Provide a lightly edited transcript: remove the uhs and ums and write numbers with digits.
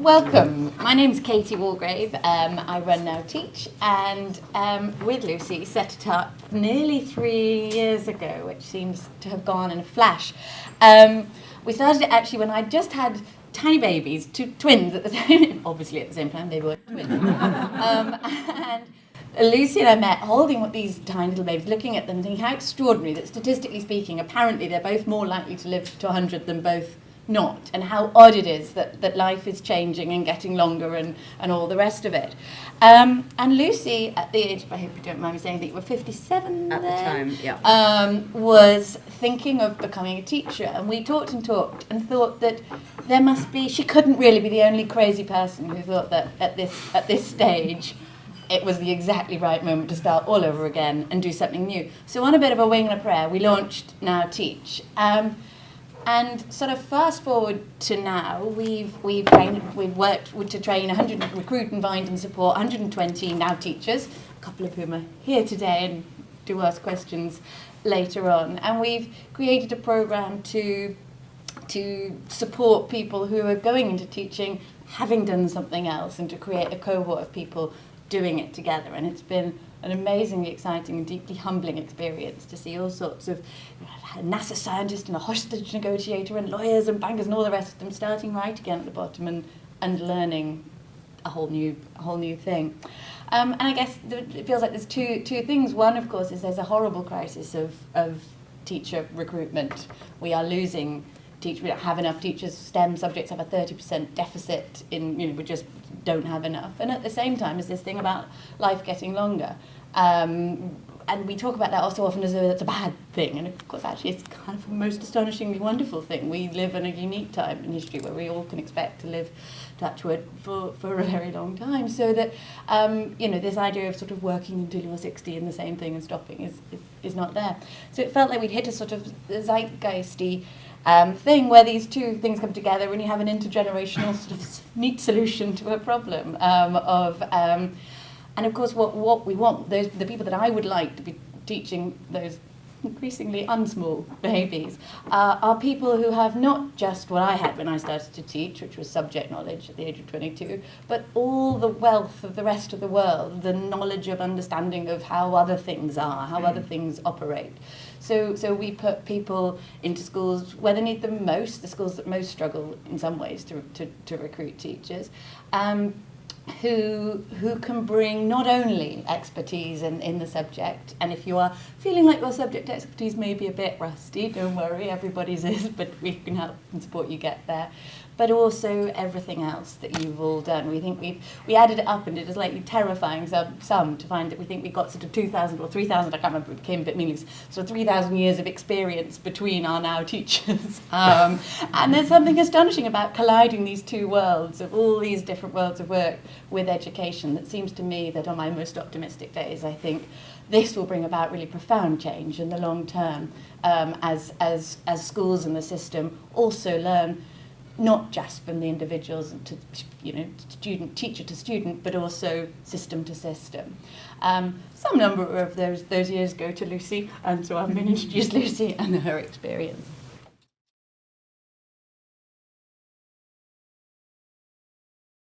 Welcome. My name's Katie Waldegrave. I run Now Teach, and with Lucy set it up nearly 3 years ago, which seems to have gone in a flash. We started it actually when I just had tiny babies, two twins at the same, obviously at the same time, they were twins. And Lucy and I met holding these tiny little babies, looking at them and thinking how extraordinary that statistically speaking, apparently they're both more likely to live to 100 than both not, and how odd it is that life is changing and getting longer and all the rest of it. And Lucy, at the age, I hope you don't mind me saying that you were 57 at the time, yeah, was thinking of becoming a teacher, and we talked and thought that there must be, she couldn't really be the only crazy person who thought that at this stage it was the exactly right moment to start all over again and do something new. So on a bit of a wing and a prayer, we launched Now Teach. And sort of fast forward to now, we've worked to train 100, recruit and find and support 120 Now Teachers, a couple of whom are here today and do ask questions later on. And we've created a program to support people who are going into teaching, having done something else, and to create a cohort of people doing it together. And it's been an amazingly exciting and deeply humbling experience to see all sorts of a NASA scientist and a hostage negotiator and lawyers and bankers and all the rest of them starting right again at the bottom and learning a whole new thing. And I guess it feels like there's two things. One, of course, is there's a horrible crisis of teacher recruitment. We are losing teachers. We don't have enough teachers. STEM subjects have a 30% deficit in, we just don't have enough. And at the same time is this thing about life getting longer. And we talk about that also often as though it's a bad thing. And of course, actually, it's kind of the most astonishingly wonderful thing. We live in a unique time in history where we all can expect to live, touch wood, for a very long time. So that, this idea of sort of working until you're 60 and the same thing and stopping is not there. So it felt like we'd hit a sort of zeitgeisty thing where these two things come together and you have an intergenerational sort of neat solution to a problem and of course what we want, the people that I would like to be teaching those increasingly unsmall babies are people who have not just what I had when I started to teach, which was subject knowledge at the age of 22, but all the wealth of the rest of the world, the knowledge of understanding of how other things are, how other things operate. So we put people into schools where they need them most, the schools that most struggle in some ways to recruit teachers, who can bring not only expertise in the subject, and if you are feeling like your subject expertise may be a bit rusty, don't worry, everybody's is, but we can help and support you get there, but also everything else that you've all done. We think we added it up and it is slightly terrifying some to find that we think we got sort of 2,000 or 3,000, I can't remember, it became a bit meaningless, so 3,000 years of experience between our Now Teachers. And there's something astonishing about colliding these two worlds of all these different worlds of work with education that seems to me that on my most optimistic days, I think this will bring about really profound change in the long term as schools and the system also learn not just from the individuals to teacher to student, but also system to system. Some number of those years go to Lucy, and so I'm going to introduce Lucy and her experience.